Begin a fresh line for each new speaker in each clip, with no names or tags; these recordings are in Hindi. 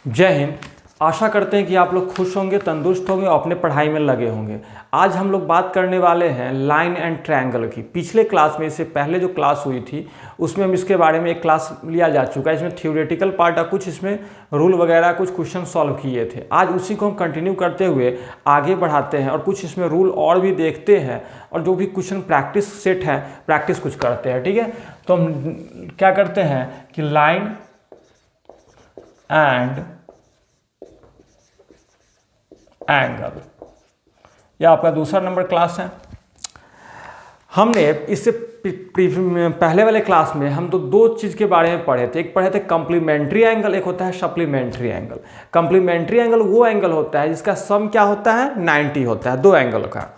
जय हिंद। आशा करते हैं कि आप लोग खुश होंगे, तंदुरुस्त होंगे और अपने पढ़ाई में लगे होंगे। आज हम लोग बात करने वाले हैं लाइन एंड ट्रायंगल की। पिछले क्लास में, इससे पहले जो क्लास हुई थी उसमें हम इसके बारे में एक क्लास लिया जा चुका है। इसमें थ्योरेटिकल पार्ट और कुछ इसमें रूल वगैरह कुछ क्वेश्चन सॉल्व किए थे। आज उसी को हम कंटिन्यू करते हुए आगे बढ़ाते हैं और कुछ इसमें रूल और be देखते हैं और जो भी क्वेश्चन प्रैक्टिस सेट है प्रैक्टिस कुछ करते हैं। ठीक है, तो हम क्या करते हैं कि लाइन एंड एंगल, यह आपका दूसरा नंबर क्लास है। हमने इससे पहले वाले क्लास में हम तो दो चीज़ के बारे में पढ़े थे। एक पढ़े थे कम्प्लीमेंट्री एंगल, एक होता है सप्लीमेंट्री एंगल। कम्प्लीमेंट्री एंगल वो एंगल होता है जिसका सम क्या होता है 90 होता है, दो एंगल का।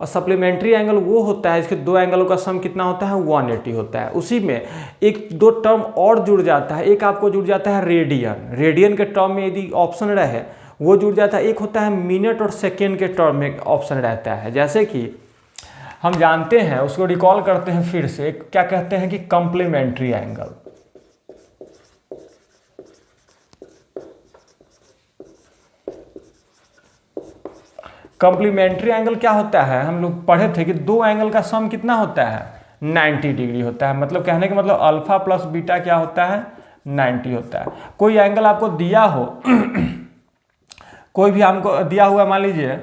और सप्लीमेंट्री एंगल वो होता है जिसके दो एंगलों का सम कितना होता है 180 होता है। उसी में एक दो टर्म और जुड़ जाता है। एक आपको जुड़ जाता है रेडियन। रेडियन के टर्म में यदि ऑप्शन रहे वो जुड़ जाता है। एक होता है मिनट और सेकेंड के टर्म में ऑप्शन रहता है। जैसे कि हम जानते हैं, उसको रिकॉल करते हैं फिर से, क्या कहते हैं कि कम्प्लीमेंट्री एंगल। कम्प्लीमेंट्री एंगल क्या होता है, हम लोग पढ़े थे कि दो एंगल का सम कितना होता है 90 डिग्री होता है। मतलब कहने का मतलब अल्फा प्लस बीटा क्या होता है 90 होता है। कोई एंगल आपको दिया हो कोई भी हमको दिया हुआ, मान लीजिए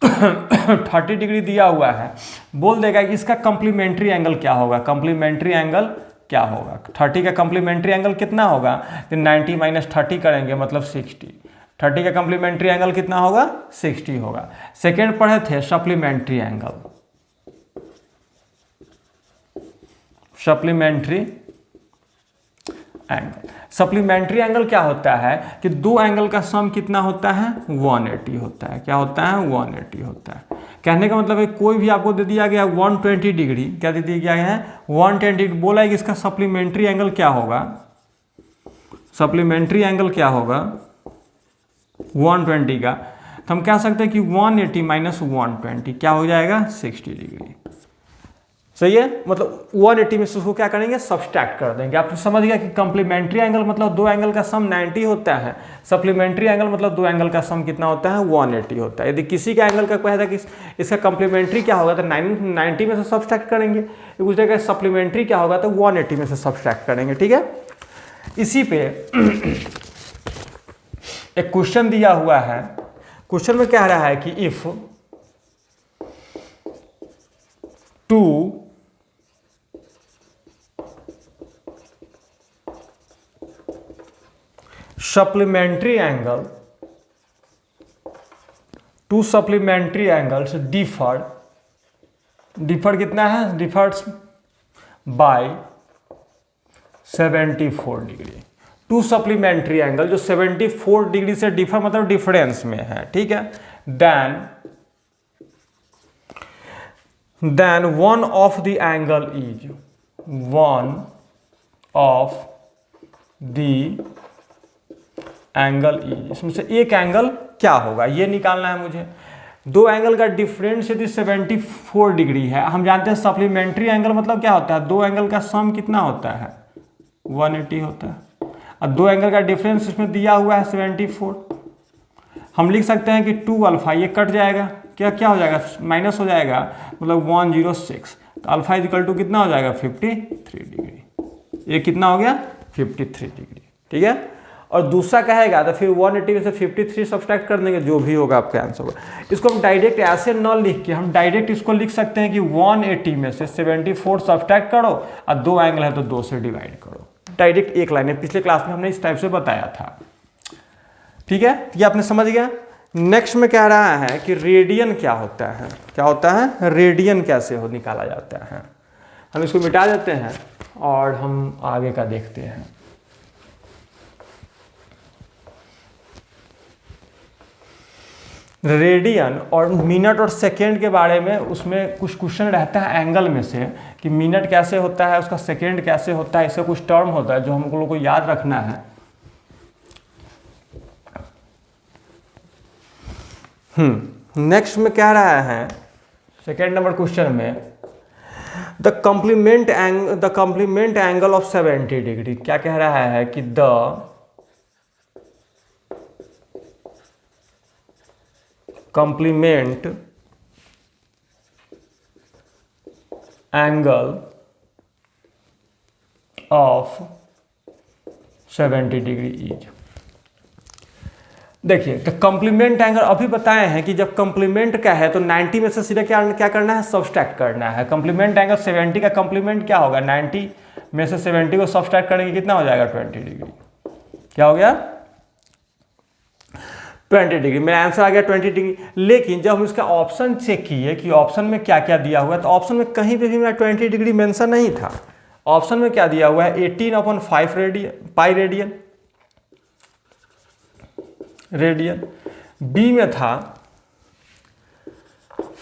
30 डिग्री दिया हुआ है, बोल देगा कि इसका कम्प्लीमेंट्री एंगल क्या होगा। कम्प्लीमेंट्री एंगल क्या होगा, 30 का कम्प्लीमेंट्री एंगल कितना होगा, तो 90 माइनस 30 करेंगे मतलब 60। 30 का कम्प्लीमेंट्री एंगल कितना होगा 60 होगा। सेकेंड पढ़े थे supplementary angle. Supplementary angle, supplementary angle क्या होता है कि दो एंगल का सम कितना होता है 180 होता है। क्या होता है 180 होता है। कहने का मतलब है कोई भी आपको दे दिया गया 120 डिग्री, क्या दे दिया गया है 120 डिग्री, बोला है कि इसका सप्लीमेंट्री एंगल क्या होगा। सप्लीमेंट्री एंगल क्या होगा 120 का, तो हम कह सकते हैं कि 180 माइनस 120 क्या हो जाएगा 60 डिग्री। सही है, मतलब 180 में से उसको क्या करेंगे सब्सट्रैक्ट कर देंगे। आप समझ गया कि कम्प्लीमेंट्री एंगल मतलब दो एंगल का सम 90 होता है। सप्लीमेंट्री एंगल मतलब दो एंगल का सम कितना होता है 180 होता है। यदि किसी का एंगल का कहता है कि इसका कम्प्लीमेंट्री क्या होगा तो 90 में से सब्सट्रैक्ट करेंगे। दूसरे का सप्लीमेंट्री क्या होगा तो 180 में से सब्सट्रैक्ट करेंगे। ठीक है, इसी पे एक क्वेश्चन दिया हुआ है। क्वेश्चन में कह रहा है कि if two supplementary angle, two supplementary angles differ कितना है, differs by 74 degree. To supplementary angle जो 74 डिग्री से डिफर मतलब डिफरेंस में है। ठीक है, then one of the angle is, one of the angle is, इसमें से एक एंगल क्या होगा ये निकालना है मुझे। दो एंगल का डिफरेंस यदि 74 डिग्री है, हम जानते हैं सप्लीमेंट्री एंगल मतलब क्या होता है दो एंगल का सम कितना होता है 180 होता है। और दो एंगल का डिफरेंस इसमें दिया हुआ है 74। हम लिख सकते हैं कि 2 अल्फा, ये कट जाएगा, क्या क्या हो जाएगा माइनस हो जाएगा, मतलब 106, तो अल्फा इक्वल टू कितना हो जाएगा 53 डिग्री। ये कितना हो गया 53 डिग्री। ठीक है, और दूसरा कहेगा तो फिर 180 में से 53 सब्सट्रैक्ट कर देंगे, जो भी होगा आपका आंसर होगा। इसको हम डायरेक्ट ऐसे न लिख के हम डायरेक्ट इसको लिख सकते हैं कि 180 में से 74 सब्सट्रैक्ट करो और दो एंगल है तो 2 से डिवाइड करो। डायरेक्ट एक लाइन है, पिछले क्लास में हमने इस टाइप से बताया था। ठीक है, ये आपने समझ गया। नेक्स्ट में कह रहा है कि रेडियन क्या होता है, क्या होता है रेडियन कैसे हो निकाला जाता है। हम इसको मिटा देते हैं और हम आगे का देखते हैं। रेडियन और मिनट और सेकेंड के बारे में उसमें कुछ क्वेश्चन रहता है एंगल में से कि मिनट कैसे होता है, उसका सेकेंड कैसे होता है, इससे कुछ टर्म होता है जो हम लोगों को याद रखना है। नेक्स्ट में कह रहा है सेकेंड नंबर क्वेश्चन में the complement angle of 70 degree. क्या कह रहा है कि the complement angle of 70 degree is. देखिए तो कॉम्प्लीमेंट एंगल अभी बताए हैं कि जब कॉम्प्लीमेंट का है तो 90 में से सीधे क्या करना है, सब्सट्रैक्ट करना है। कॉम्प्लीमेंट एंगल 70 का कॉम्प्लीमेंट क्या होगा, 90 में से 70 को सब्सट्रैक्ट करेंगे कितना हो जाएगा, 20 डिग्री। क्या हो गया, 20 डिग्री। मेरा आंसर आ गया 20 डिग्री। लेकिन जब हम इसका ऑप्शन चेक किए कि ऑप्शन में क्या क्या दिया हुआ है, तो ऑप्शन में कहीं पे भी मेरा 20 डिग्री मेंशन नहीं था। ऑप्शन में क्या दिया हुआ है, 18/5 पाई रेडियन। बी में था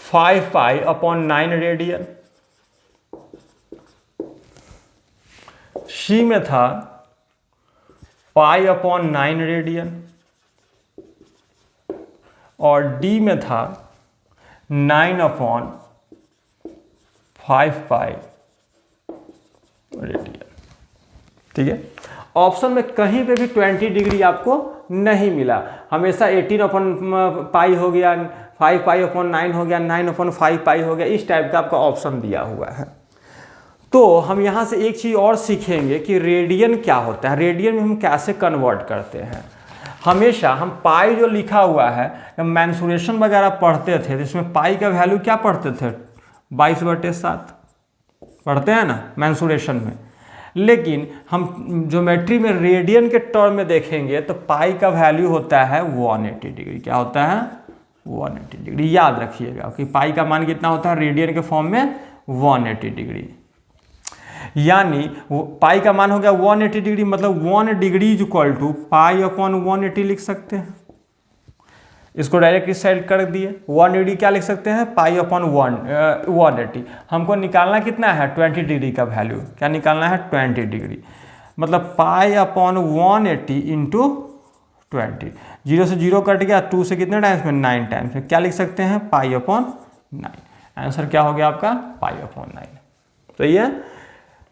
5π/9 रेडियन। सी में था π/9 रेडियन। और डी में था 9/5π रेडियन। ठीक है, ऑप्शन में कहीं पे भी 20 डिग्री आपको नहीं मिला। हमेशा 18/π हो गया, 5π/9 हो गया, 9/5π हो गया, इस टाइप का आपका ऑप्शन दिया हुआ है। तो हम यहाँ से एक चीज़ और सीखेंगे कि रेडियन क्या होता है, रेडियन में हम कैसे कन्वर्ट करते हैं। हमेशा हम पाई जो लिखा हुआ है, जब मैंसुरेशन वगैरह पढ़ते थे तो इसमें पाई का वैल्यू क्या पढ़ते थे, 22/7 पढ़ते हैं ना मैंसुरेशन में। लेकिन हम ज्योमेट्री में रेडियन के टर्म में देखेंगे तो पाई का वैल्यू होता है 180 डिग्री। क्या होता है, 180 डिग्री। याद रखिएगा कि पाई का मान कितना होता है रेडियन के फॉर्म में, 180 डिग्री। यानी पाई का मान हो गया 180 डिग्री, मतलब 1 डिग्री इज इक्वल टू π/180 लिख सकते हैं। इसको डायरेक्ट इस साइड कर दिए, 1 डिग्री क्या लिख सकते हैं, π/180। हमको निकालना कितना है, 20 डिग्री का वैल्यू। क्या निकालना है, 20 डिग्री। मतलब π/180 इंटू 20। 0 से 0 कट गया, 2 से कितने टाइम्स में, 9 टाइम्स में। क्या लिख सकते हैं, π/9। आंसर क्या हो गया आपका, π/9। तो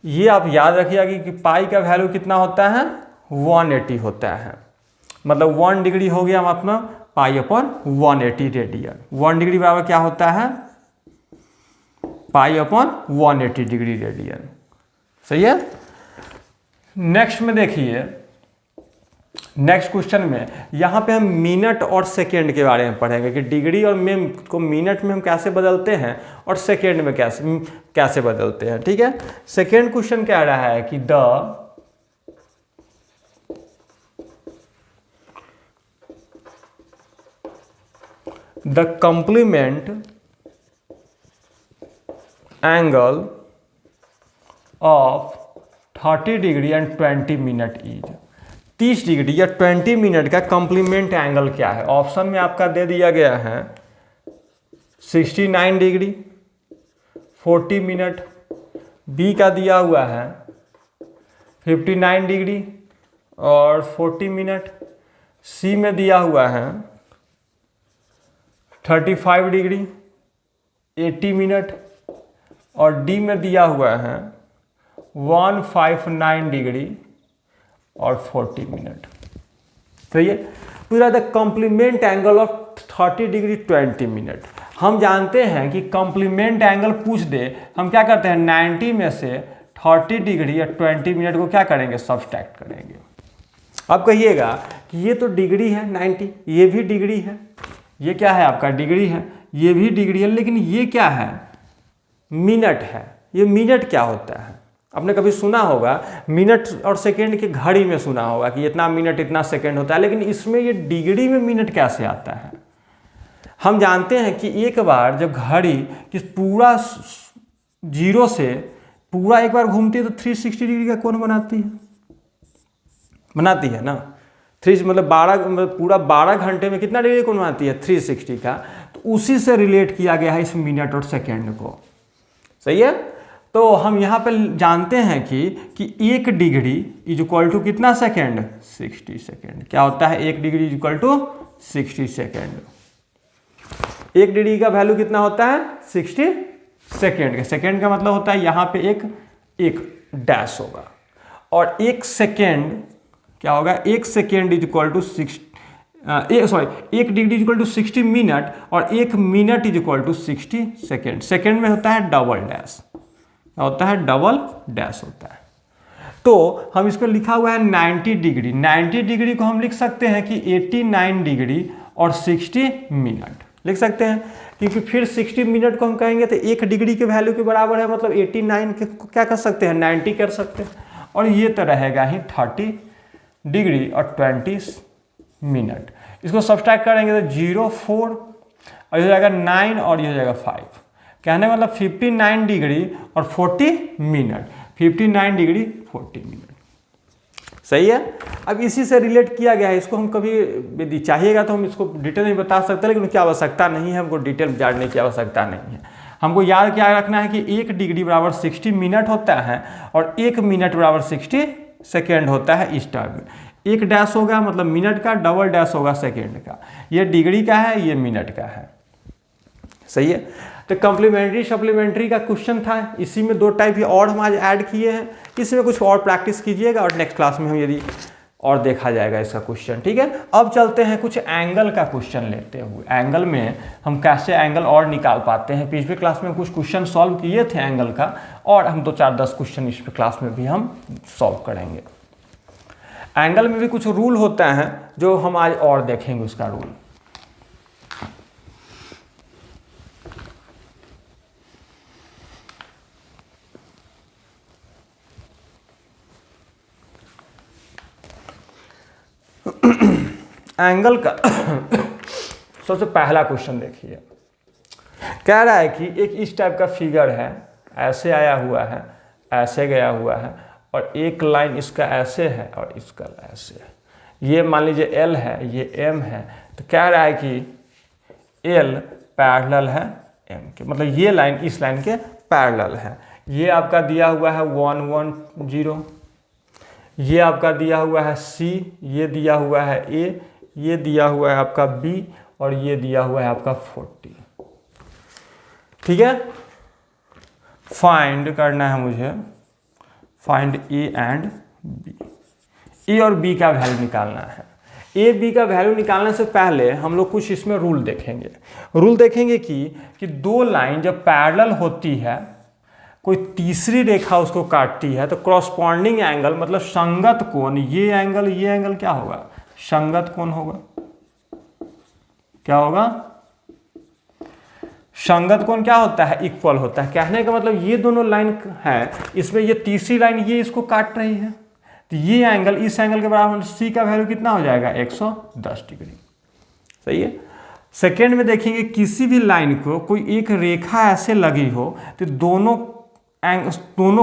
ये आप याद रखिएगा कि पाई का वैल्यू कितना होता है, 180 होता है। मतलब 1 डिग्री हो गया अपना π/180 रेडियन। 1 डिग्री बराबर क्या होता है, π/180 डिग्री रेडियन। सही है। नेक्स्ट में देखिए, नेक्स्ट क्वेश्चन में यहाँ पे हम मिनट और सेकेंड के बारे में पढ़ेंगे कि डिग्री और में को मिनट में हम कैसे बदलते हैं और सेकेंड में कैसे बदलते हैं। ठीक है, सेकेंड क्वेश्चन क्या रहा है कि the complement angle of 30 degree and 20 minute is. 30 degree या 20 मिनट का कॉम्प्लीमेंट एंगल क्या है। ऑप्शन में आपका दे दिया गया है 69 डिग्री 40 मिनट, बी का दिया हुआ है 59 डिग्री और 40 मिनट, सी में दिया हुआ है 35 डिग्री 80 मिनट और डी में दिया हुआ है 159 डिग्री और 40 मिनट। तो ये पूरा the complement angle of 30 degree 20 minute. हम जानते हैं कि कॉम्प्लीमेंट एंगल पूछ दे, हम क्या करते हैं 90 में से 30 डिग्री या 20 मिनट को क्या करेंगे, सब्सट्रैक्ट करेंगे। अब कहिएगा कि ये तो डिग्री है 90, ये भी डिग्री है, ये क्या है आपका डिग्री है, ये भी डिग्री है, लेकिन ये क्या है, मिनट है। ये मिनट क्या होता है, आपने कभी सुना होगा मिनट और सेकेंड की घड़ी में सुना होगा कि इतना मिनट इतना सेकेंड होता है, लेकिन इसमें ये डिग्री में मिनट कैसे आता है। हम जानते हैं कि एक बार जब घड़ी कि पूरा 0 से पूरा एक बार घूमती है तो 360 डिग्री का कोण बनाती है ना। 3 मतलब 12 पूरा 12 घंटे में कितना डिग्री कोण बनाती है, 360 का। तो उसी से रिलेट किया गया है इस मिनट और सेकेंड को। सही है। तो हम यहाँ पे जानते हैं कि 1 डिग्री इज इक्वल टू कितना सेकेंड, 60 सेकेंड। क्या होता है 1 degree is equal to 60 second. 1 degree का वैल्यू कितना होता है, 60 सेकेंड। सेकेंड का मतलब होता है यहाँ पे एक डैश होगा और 1 सेकेंड क्या होगा, 1 second is equal to 1 degree equal to 60 minute और 1 minute is equal to 60 second. Second में होता है डबल डैश, होता है डबल डैश होता है। तो हम इसको लिखा हुआ है 90 डिग्री। 90 डिग्री को हम लिख सकते हैं कि 89 डिग्री और 60 मिनट लिख सकते हैं, क्योंकि फिर 60 मिनट को हम कहेंगे तो 1 डिग्री के वैल्यू के बराबर है, मतलब 89 के क्या कर सकते हैं 90 कर सकते हैं। और ये तो रहेगा ही 30 डिग्री और 20 मिनट। इसको सब्सट्रैक्ट करेंगे तो 0 4 और ये हो जाएगा 9 और ये हो जाएगा 5। कहने मतलब 59 डिग्री और 40 मिनट, 59 डिग्री 40 मिनट। सही है। अब इसी से रिलेट किया गया है, इसको हम कभी यदि चाहिएगा तो हम इसको डिटेल में बता सकते हैं, लेकिन क्या आवश्यकता नहीं है, हमको डिटेल जानने की आवश्यकता नहीं है। हमको याद क्या रखना है कि 1 डिग्री बराबर 60 मिनट होता है और 1 मिनट बराबर 60 सेकेंड होता है इस टर्म में। 1 डैश होगा मतलब मिनट का, डबल डैश होगा सेकेंड का। ये डिग्री का है, ये मिनट का है। सही है। तो कम्प्लीमेंट्री सप्लीमेंट्री का क्वेश्चन था, इसी में 2 टाइप और हम आज ऐड किए हैं। इसमें कुछ और प्रैक्टिस कीजिएगा और नेक्स्ट क्लास में हम यदि और देखा जाएगा इसका क्वेश्चन। ठीक है। अब चलते हैं कुछ एंगल का क्वेश्चन लेते हुए। एंगल में हम कैसे एंगल और निकाल पाते हैं। पिछले क्लास में कुछ क्वेश्चन सॉल्व किए थे एंगल का, और हम 2 4 10 क्वेश्चन इस क्लास में भी हम सॉल्व करेंगे। एंगल में भी कुछ रूल होते हैं जो हम आज और देखेंगे उसका रूल। एंगल का सबसे पहला क्वेश्चन देखिए, कह रहा है कि एक इस टाइप का फिगर है, ऐसे आया हुआ है, ऐसे गया हुआ है, और एक लाइन इसका ऐसे है और इसका ऐसे है। ये मान लीजिए L है, ये M है, तो कह रहा है कि L पैरेलल है M के, मतलब ये लाइन इस लाइन के पैरेलल है। ये आपका दिया हुआ है 1 1 0, ये आपका दिया हुआ है C, ये दिया हुआ है A, ये दिया हुआ है आपका B, और ये दिया हुआ है आपका 40। ठीक है। फाइंड करना है मुझे, find A and B। A और B का वैल्यू निकालना है। A B का वैल्यू निकालने से पहले हम लोग कुछ इसमें रूल देखेंगे। रूल देखेंगे कि 2 लाइन जब पैरेलल होती है, कोई तीसरी रेखा उसको काटती है, तो क्रॉसपॉन्डिंग एंगल मतलब संगत कोण, ये एंगल क्या होगा, संगत कोण होगा। क्या होगा, संगत कोण क्या होता है, इक्वल होता है। कहने का मतलब ये दोनों लाइन है, इसमें ये तीसरी लाइन ये इसको काट रही है, तो ये एंगल इस एंगल के बराबर, C का वैल्यू कितना हो जाएगा 110 डिग्री। सही है। सेकेंड में देखेंगे किसी भी लाइन को कोई एक रेखा ऐसे लगी हो, तो दोनों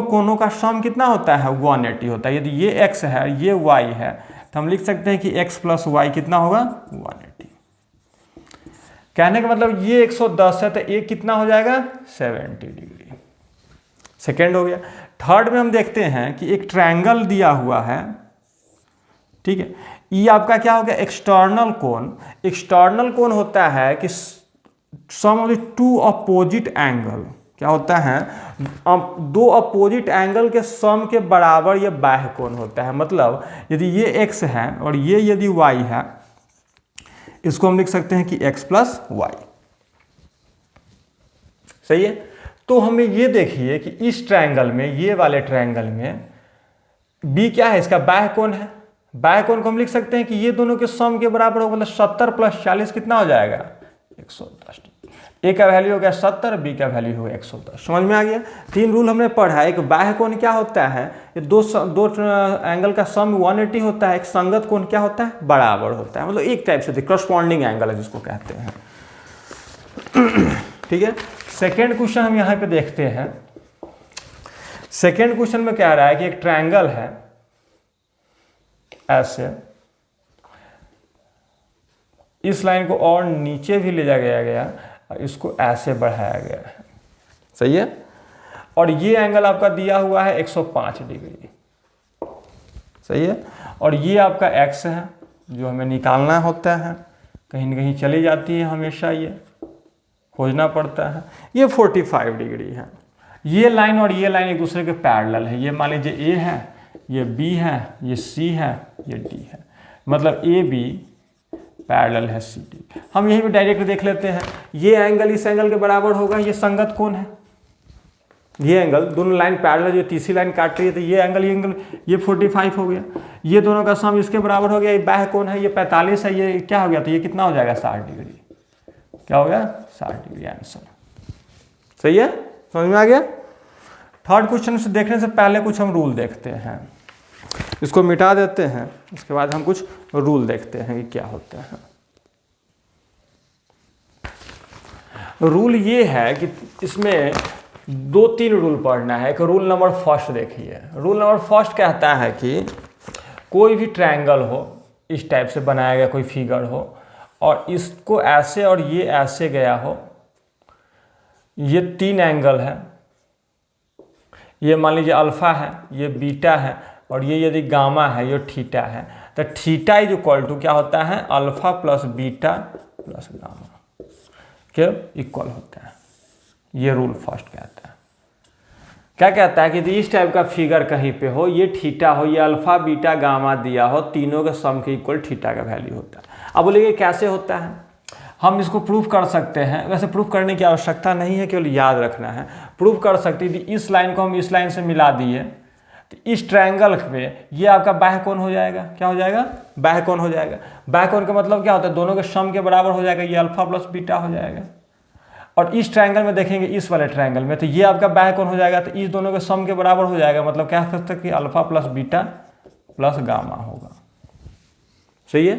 कोनों का सम कितना होता है 180 होता है। यदि ये x है, ये y है, तो हम लिख सकते हैं कि x + y कितना होगा 180। कहने का मतलब ये 110 है, तो ये कितना हो जाएगा 70 डिग्री। सेकेंड हो गया। थर्ड में हम देखते हैं कि एक ट्रायंगल दिया हुआ है। ठीक है। ये आपका क्या हो गया, एक्सटर्नल कोण। एक्सटर्नल कोण होता है कि सम ऑफ द 2 अपोजिट एंगल, क्या होता है 2 अपोजिट एंगल के सम के बराबर ये बाह्य कोण होता है। मतलब यदि ये x है और ये यदि y है, इसको हम लिख सकते हैं कि x + y। सही है। तो हमें ये देखिए कि इस ट्रायंगल में, ये वाले ट्रायंगल में b क्या है, इसका बाह्य कोण है। बाह्य कोण को हम लिख सकते हैं कि ये दोनों के सम के बराबर होगा, मतलब 70 + 40 कितना हो जाएगा 110। A का वैल्यू हो गया 70, B का वैल्यू हो गया 110। समझ में आ गया। 3 रूल हमने पढ़ा है। एक बाह्य कोण क्या होता है, ये दो एंगल का सम 180 होता है। एक संगत कोण क्या होता है, बराबर होता है, मतलब एक टाइप से क्रॉसपॉन्डिंग एंगल है जिसको कहते हैं। ठीक है। सेकेंड क्वेश्चन हम यहाँ पे देखते हैं। सेकेंड क्वेश्चन में कह रहा है कि एक ट्रायंगल है ऐसे, इस लाइन को और नीचे भी ले जाया गया, इसको ऐसे बढ़ाया गया है। सही है। और ये एंगल आपका दिया हुआ है 105 डिग्री। सही है। और ये आपका x है जो हमें निकालना होता है, कहीं ना कहीं चली जाती है, हमेशा ये खोजना पड़ता है। ये 45 डिग्री है। ये लाइन और ये लाइन एक दूसरे के पैरेलल है। ये मान लीजिए A है, ये B है, ये C है, ये D है। मतलब AB पैरेलल है सी डी। हम यहीं पे डायरेक्ट देख लेते हैं, ये एंगल इस एंगल के बराबर होगा, ये संगत कोण है। ये एंगल दोनों लाइन पैरेलल, जो तीसरी लाइन काट रही है, तो ये एंगल ये 45 हो गया। ये दोनों का सम इसके बराबर हो गया। ये बाह्य कोण है, ये 45 है, ये क्या हो गया, तो ये कितना हो जाएगा 60 डिग्री। क्या हो गया 60 डिग्री आंसर। सही है, समझ में आ गया। थर्ड क्वेश्चन से देखने से पहले कुछ हम रूल देखते हैं, इसको मिटा देते हैं, उसके बाद हम कुछ रूल देखते हैं कि क्या होते हैं। रूल ये है कि इसमें 2-3 रूल पढ़ना है। एक रूल नंबर फर्स्ट देखिए, रूल नंबर फर्स्ट कहता है कि कोई भी ट्रायंगल हो, इस टाइप से बनाया गया कोई फिगर हो, और इसको ऐसे और ये ऐसे गया हो, ये 3 एंगल है, ये मान लीजिए अल्फा है, ये बीटा है, और ये यदि गामा है, ये थीटा है, तो थीटा इज इक्वल टू क्या होता है, alpha plus beta plus gamma के इक्वल होता है। ये रूल फर्स्ट कहता है। क्या कहता है कि यदि इस टाइप का फिगर कहीं पे हो, ये थीटा हो, ये अल्फा बीटा गामा दिया हो, तीनों के सम के इक्वल थीटा का वैल्यू होता है। अब बोलिए कैसे होता है, हम इसको प्रूफ कर सकते हैं। वैसे प्रूफ करने की आवश्यकता नहीं है, केवल याद रखना है। प्रूफ कर सकते हैं, इस लाइन को हम इस लाइन से मिला दिए तो इस ट्रायंगल में ये आपका बाह्य कोण हो जाएगा। क्या हो जाएगा, बाह्य कोण हो जाएगा। बाह्य कोण का मतलब क्या होता है, दोनों के सम के बराबर हो जाएगा, ये अल्फा प्लस बीटा हो जाएगा। और इस ट्रायंगल में देखेंगे, इस वाले ट्रायंगल में, तो ये आपका बाह्य कोण हो जाएगा, तो इस दोनों के सम के बराबर हो जाएगा। मतलब क्या कर सकते हैं कि alpha plus beta plus gamma होगा। सही है,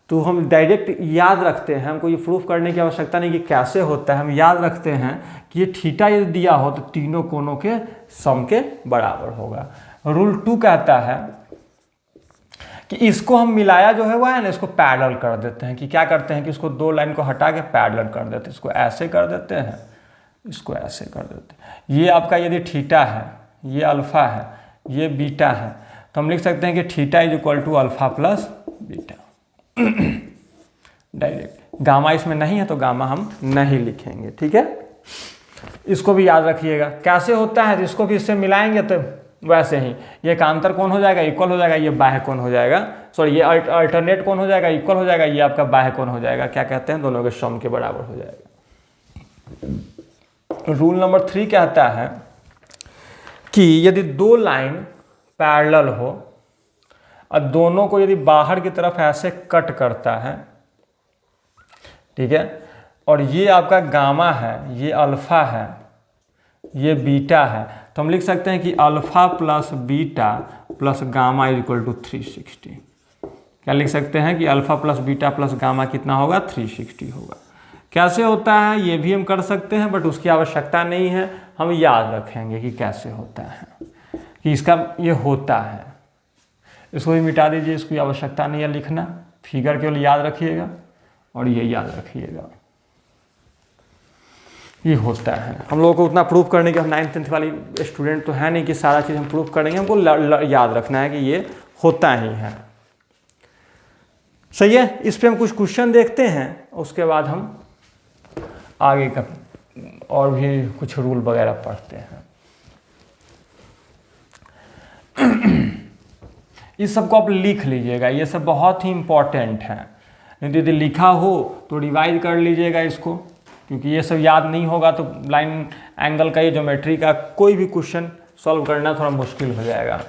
तो हम डायरेक्ट याद रखते हैं, हमको ये प्रूफ करने की आवश्यकता नहीं कि कैसे होता है। हम याद रखते हैं कि ये थीटा यदि दिया हो तो तीनों कोणों के सम के बराबर होगा। रूल 2 कहता है कि इसको हम मिलाया जो है वह है ना, इसको पैरेलल कर देते हैं। कि क्या करते हैं कि इसको 2 लाइन को हटा के पैरेलल कर देते हैं। इसको ऐसे कर देते हैं, इसको ऐसे कर देते हैं। ये आपका यदि थीटा है, ये अल्फा है, ये बीटा है, तो हम लिख सकते हैं कि theta is equal to alpha plus beta direct. Gamma इसमें नहीं है तो गामा हम नहीं लिखेंगे। ठीक है, इसको भी याद रखिएगा। कैसे होता है, इसको भी इससे मिलाएंगे तो वैसे ही ये कांतर कोण हो जाएगा, इक्वल हो जाएगा, ये बाह्य कोण हो जाएगा, सॉरी ये अल्टरनेट कोण हो जाएगा, इक्वल हो जाएगा, ये आपका बाह्य कोण हो जाएगा। क्या कहते हैं, दोनों के सम के बराबर हो जाएगा। रूल नंबर 3 कहता है कि यदि 2 लाइन पैरेलल हो और दोनों को यदि बाहर की तरफ ऐसे कट करता है, ठीक है, और ये आपका गामा है, ये अल्फा है, ये बीटा है, तो हम लिख सकते हैं कि alpha plus beta plus gamma is equal to 360। क्या लिख सकते हैं कि alpha plus beta plus gamma कितना होगा, 360 होगा। कैसे होता है ये भी हम कर सकते हैं, बट उसकी आवश्यकता नहीं है। हम याद रखेंगे कि कैसे होता है, कि इसका ये होता है। इसको भी मिटा दीजिए, इसकी आवश्यकता नहीं है लिखना। फिगर केवल याद रखिएगा और ये याद रखिएगा, ये होता है। हम लोगों को उतना प्रूफ करने के, हम 9th 10th वाली स्टूडेंट तो है नहीं कि सारा चीज़ हम प्रूफ करेंगे। हमको याद रखना है कि ये होता ही है। सही है, इस पे हम कुछ क्वेश्चन देखते हैं, उसके बाद हम आगे का और भी कुछ रूल वगैरह पढ़ते हैं। इस सबको आप लिख लीजिएगा, ये सब बहुत ही इम्पोर्टेंट है। यदि लिखा हो तो रिवाइज कर लीजिएगा इसको, क्योंकि ये सब याद नहीं होगा तो लाइन एंगल का, ये ज्योमेट्री का कोई भी क्वेश्चन सॉल्व करना थोड़ा मुश्किल हो जाएगा।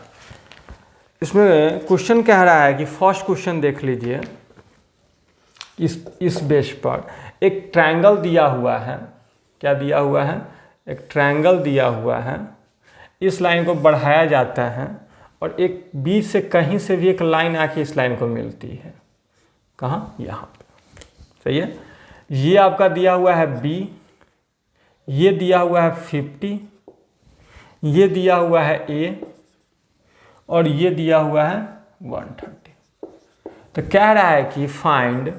इसमें क्वेश्चन कह रहा है कि फर्स्ट क्वेश्चन देख लीजिए। इस बेस पर एक ट्रायंगल दिया हुआ है। क्या दिया हुआ है, एक ट्रायंगल दिया हुआ है। इस लाइन को बढ़ाया जाता है और एक बीच से कहीं से भी एक लाइन आके इस लाइन को मिलती है। कहाँ, यहाँ पे। सही है, ये आपका दिया हुआ है B, ये दिया हुआ है 50, ये दिया हुआ है A और ये दिया हुआ है 130। तो कह रहा है कि फाइंड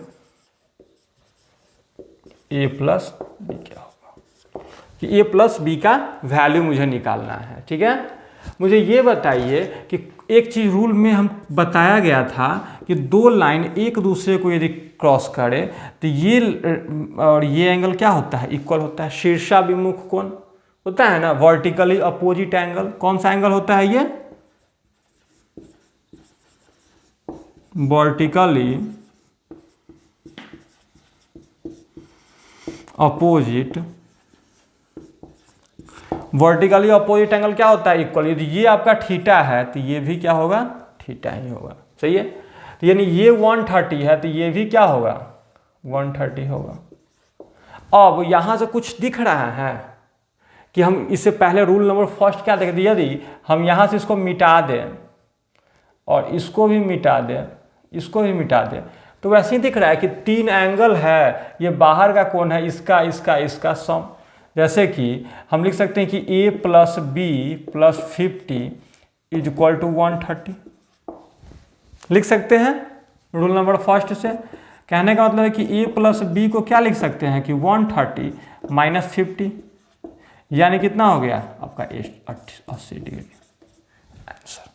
A प्लस B क्या होगा, कि A प्लस B का वैल्यू मुझे निकालना है। ठीक है, मुझे ये बताइए कि एक चीज़ रूल में हम बताया गया था कि 2 लाइन एक दूसरे को यदि क्रॉस करे तो ये और ये एंगल क्या होता है, इक्वल होता है। शीर्षाभिमुख कोण होता है ना, वर्टिकली अपोजिट एंगल। कौन सा एंगल होता है ये, vertically opposite, vertically opposite angle क्या होता है? इक्वल। यदि ये आपका थीटा है तो ये भी क्या होगा? थीटा ही होगा। सही है। तो यानी ये 130 है तो ये भी क्या होगा? 130 होगा। अब यहां से कुछ दिख रहा है कि हम इससे पहले रूल नंबर फर्स्ट क्या देख दिया? यदि हम यहां से इसको मिटा दें और इसको भी मिटा दें, इसको भी मिटा दें, तो वैसे ही दिख रहा है कि 3 एंगल है, ये बाहर का कौन है? इसका इसका इसका सम। जैसे कि हम लिख सकते हैं कि a plus B plus 50 is equal to 130, लिख सकते हैं रूल नंबर फर्स्ट से। कहने का मतलब है कि a प्लस बी को क्या लिख सकते हैं कि 130 माइनस 50, यानी कितना हो गया आपका 80 डिग्री आंसर।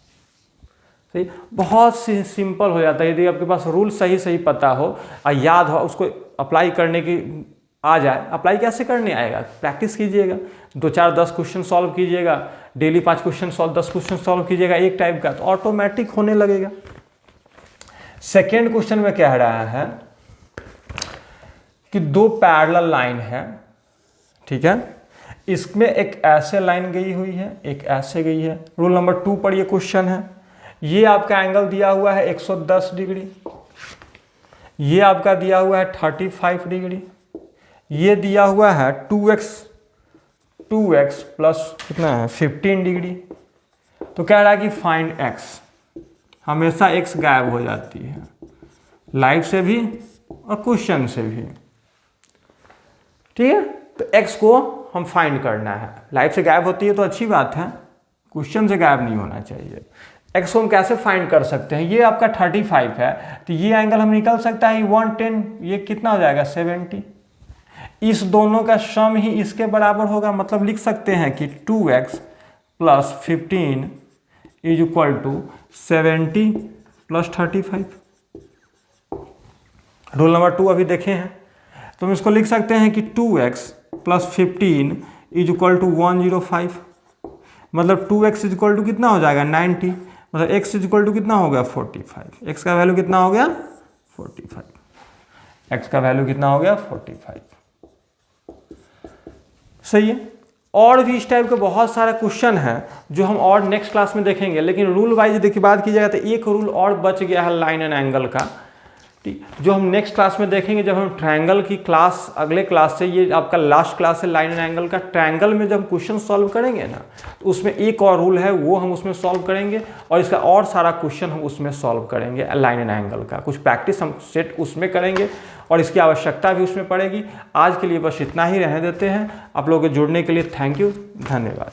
सही, बहुत सिंपल हो जाता है यदि आपके पास रूल सही सही पता हो और याद हो, उसको अप्लाई करने की आ जाए। अप्लाई कैसे करने आएगा? प्रैक्टिस कीजिएगा, 2-4-10 क्वेश्चन सॉल्व कीजिएगा, daily 5 question solve, 10 question solve कीजिएगा एक टाइप का, तो ऑटोमेटिक होने लगेगा। सेकेंड क्वेश्चन में कह रहा है कि 2 पैरेलल लाइन है, ठीक है, इसमें एक ऐसे लाइन गई हुई है, एक ऐसे गई है। रूल नंबर 2 पर ये क्वेश्चन है। ये आपका एंगल दिया हुआ है 110 डिग्री, ये आपका दिया हुआ है 35 डिग्री, ये दिया हुआ है 2x प्लस कितना है 15 डिग्री। तो कह रहा है कि फाइंड x। हमेशा x गायब हो जाती है, लाइव से भी और क्वेश्चन से भी, ठीक है। तो x को हम फाइंड करना है। लाइव से गायब होती है तो अच्छी बात है, क्वेश्चन से गायब नहीं होना चाहिए। x को हम कैसे फाइंड कर सकते हैं? ये आपका 35 है तो ये एंगल हम निकल सकता है 110, ये कितना हो जाएगा 70। इस दोनों का सम ही इसके बराबर होगा, मतलब लिख सकते हैं कि 2x plus 15 is equal to 70 plus 35। Rule number 2 अभी देखे हैं, तो हम इसको लिख सकते हैं कि 2x plus 15 is equal to 105, मतलब 2x इज इक्वल टू कितना हो जाएगा 90, मतलब x इज इक्वल टू कितना हो गया 45। x का वैल्यू कितना हो गया 45, x का वैल्यू कितना हो गया 45। सही है। और भी इस टाइप के बहुत सारे क्वेश्चन हैं जो हम और नेक्स्ट क्लास में देखेंगे, लेकिन रूल वाइज देखिए बात की जाए तो एक रूल और बच गया है लाइन एंड एंगल का, ठीक, जो हम नेक्स्ट क्लास में देखेंगे जब हम ट्रायंगल की क्लास, अगले क्लास से, ये आपका लास्ट क्लास है लाइन एंड एंगल का। ट्रायंगल में जब हम क्वेश्चन सॉल्व करेंगे ना, तो उसमें एक और रूल है वो हम उसमें सॉल्व करेंगे, और इसका और सारा क्वेश्चन हम उसमें सॉल्व करेंगे लाइन एंड एंगल का। कुछ प्रैक्टिस हम सेट उसमें करेंगे और इसकी आवश्यकता भी उसमें पड़ेगी। आज के लिए बस इतना ही रहने देते हैं। आप लोगों के जुड़ने के लिए थैंक यू, धन्यवाद।